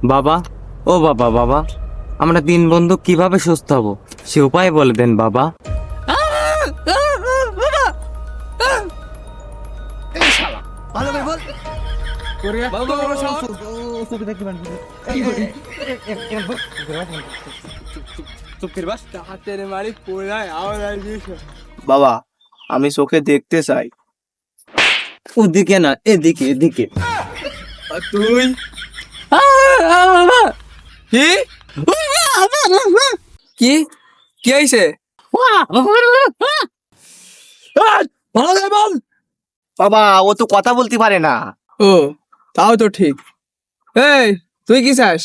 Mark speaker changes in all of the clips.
Speaker 1: বাবা, ও বাবা, বাবা, আমরা তিন বন্ধু কিভাবে সুস্থ হব সে উপায় বলে দেন বাবা।
Speaker 2: বাবা, আমি চোখে দেখতে চাই।
Speaker 1: ওদিকে না, এদিকে এদিকে।
Speaker 2: তুই কি কি কি হয়েছে? বাবা, ও তো কথা বলতে পারে না। ও, তাও তো ঠিক। এই, তুই কি চাস?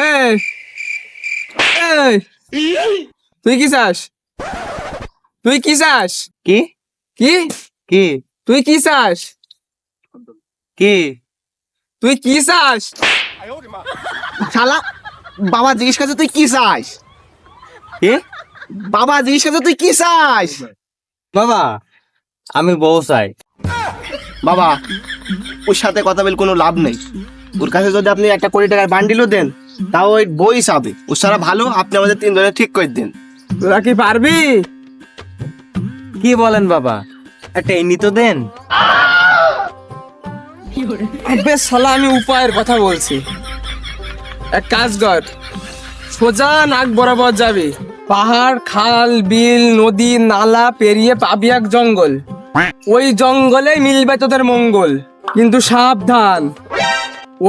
Speaker 2: এই এই, তুই কি চাস? তুই কি চাস?
Speaker 1: কি
Speaker 2: কি
Speaker 1: কি
Speaker 2: তুই কি চাস?
Speaker 1: কি?
Speaker 2: তুই কি চাস? শালা, বাবা জিজ্ঞেস করছে তুই কি চাস?
Speaker 1: কি?
Speaker 2: বাবা জিজ্ঞেস করছে তুই কি চাস?
Speaker 1: বাবা, আমি বউ চাই।
Speaker 2: বাবা, ওর সাথে কথা বলে কোনো লাভ নেই। ওর কাছে যদি আপনি 1 কোটি টাকার বান্ডিলও দেন, তাও ওই বই চাবে। ওর সারা ভালো আপনি আমাদের 3 জনের ঠিক করে দেন। তোরা কি পারবি?
Speaker 1: কি বলেন বাবা, একটা এমনি তো দেন।
Speaker 2: বেশ শালা, আমি উপায়ের কথা বলছি। এক কাজ কর, সোজা নাক বরাবর যাবি। পাহাড়, খাল, বিল, নদী, নালা পেরিয়ে পাবি এক জঙ্গল। ওই জঙ্গলে মিলবে তোদের মঙ্গল। কিন্তু সাবধান,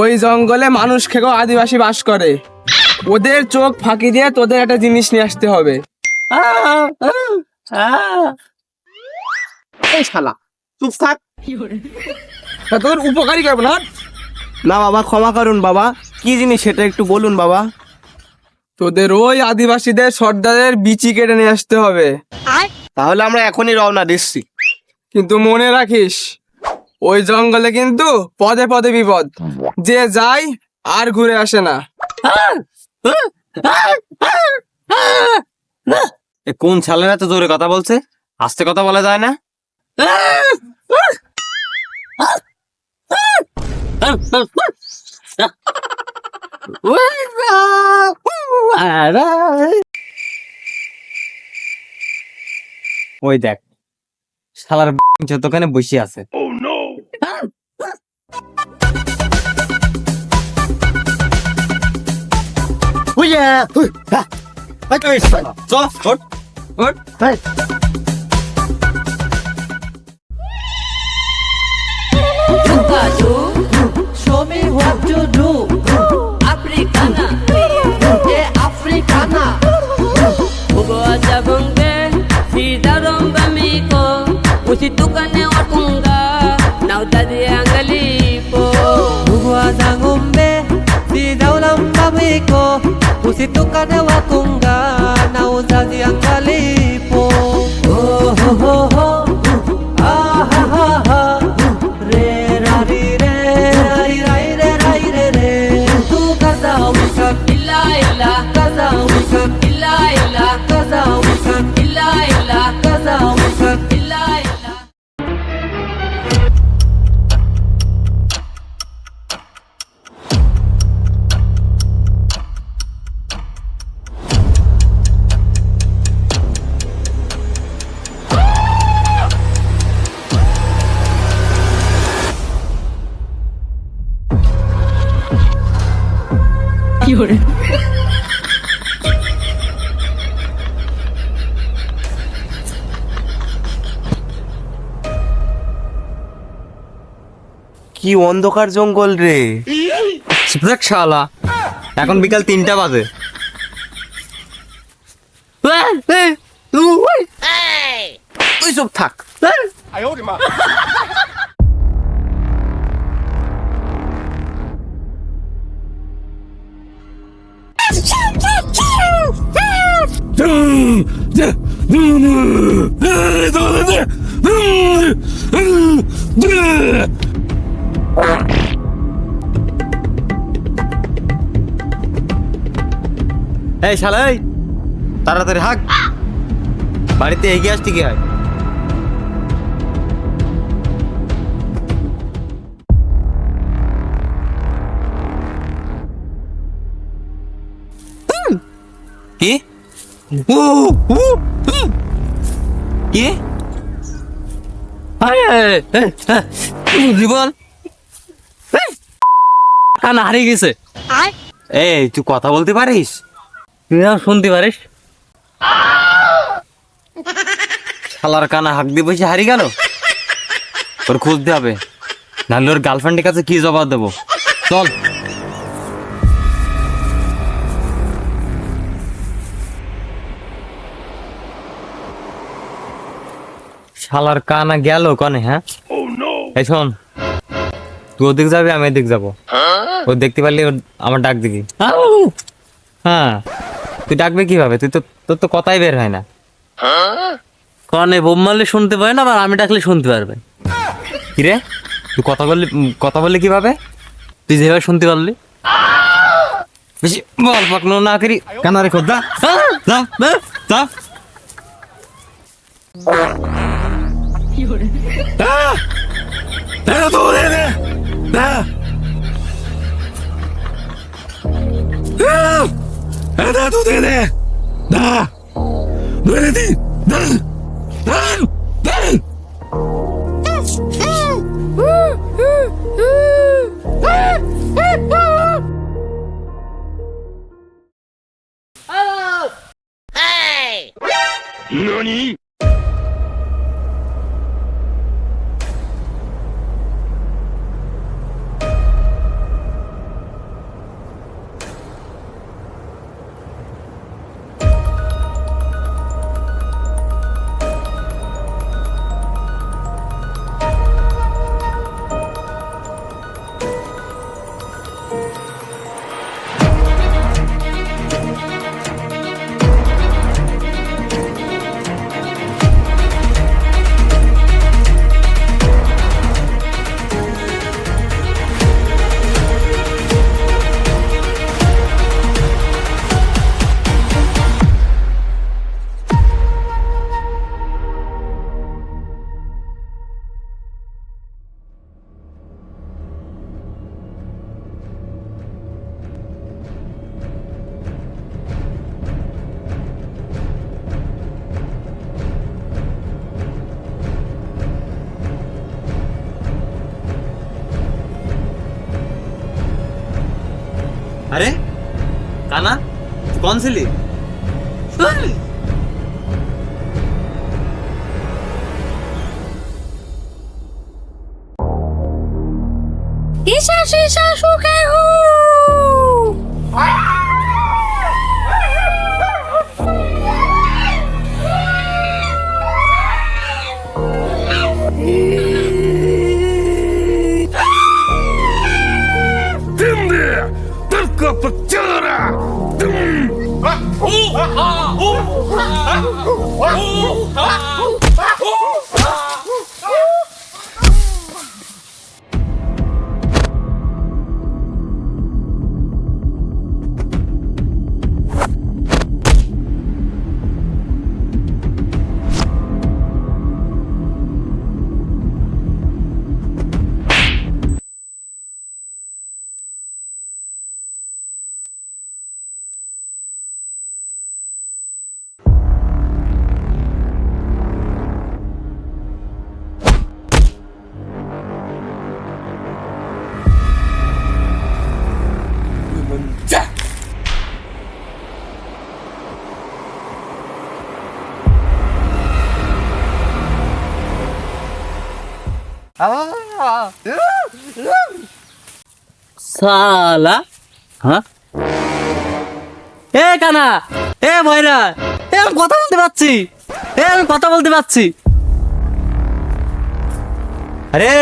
Speaker 2: ওই জঙ্গলে মানুষ খেকো আদিবাসী বাস করে। ওদের চোখ ফাঁকি দিয়ে তোদের একটা জিনিস নিয়ে আসতে হবে। এই শালা, চুপ থাক। তোর উপকারী করবো না। না বাবা, ক্ষমা করুন বাবা। কি জিনিস সেটা একটু বলুন বাবা। তোদের ওই আদিবাসীদের সর্দারের বিচি কেটে নিয়ে আসতে হবে। তাহলে আমরা এখনই রওনা দিচ্ছি। কিন্তু মনে রাখিস, ওই জঙ্গলে কিন্তু পদে পদে বিপদ। যে যায় আর ঘুরে আসে না।
Speaker 1: এ কোন ছালেরা তো জোরে কথা বলছে? আস্তে কথা বলা যায় না? ওই দেখ, শালার যতখানে বসে আছে।
Speaker 3: Show me what to do. Africana, Africana. Bugoa jabunge, si daromba miko, usitukane wakunga, now daddy angalipo. Bugoa jangumbe, si daromba miko, usitukane wakunga, now daddy angalipo. Oh ho ho ho, ah ha ha ha.
Speaker 2: কি অন্ধকার জঙ্গল রে।
Speaker 1: দেখ শালা, এখন বিকাল 3টা বাজে।
Speaker 2: তুই চুপ থাক।
Speaker 1: এই শালা, এই তাড়াতাড়ি হাঁক, বাড়িতে এগিয়ে আসতে কি হয়? কি জীবন
Speaker 4: কানা হারিয়ে গেছে।
Speaker 1: এই তুই কথা বলতে পারিস?
Speaker 4: তুই শুনতে পারিস?
Speaker 1: শালার কানা হাঁক দিয়ে বসে হারিয়ে গেল। ওর খুঁজতে হবে, নাহলে ওর গার্লফ্রেন্ডের কাছে কি জবাব দেবো। চল। শালার কানা গেল কনে? হ্যাঁ এই শোন, তুই ওদিক যাবি, আমি এদিক যাবো। ও দেখতে পারলি আমার ডাক দিবি। হ্যাঁ, তুই ডাকবি কিভাবে? তুই তো, তোর তো কথাই বের হয় না।
Speaker 4: কনে বোম মারলে শুনতে পারে না, আবার আমি ডাকলে শুনতে পারবে।
Speaker 1: কিরে, তুই কথা বললি কিভাবে?
Speaker 4: তুই যেভাবে শুনতে পারলি।
Speaker 1: বেশি বল পাকনো না করি। কানারে খোদা, যা যা। अरे काना, तू कौन सी ली?
Speaker 5: ईशा शीशा सूखे हो।
Speaker 4: সালা হ্যাঁ, এ কানা, এ ভয়রা, এ আমি কথা বলতে পারছি, আমি কথা বলতে পারছি।
Speaker 1: আরে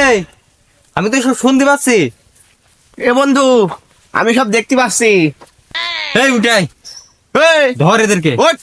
Speaker 1: আমি তো সব শুনতে পাচ্ছি।
Speaker 2: এ বন্ধু, আমি সব দেখতে পাচ্ছি।
Speaker 1: এই উঠাই,
Speaker 2: এই
Speaker 1: ধর এদেরকে।
Speaker 2: ওঠ।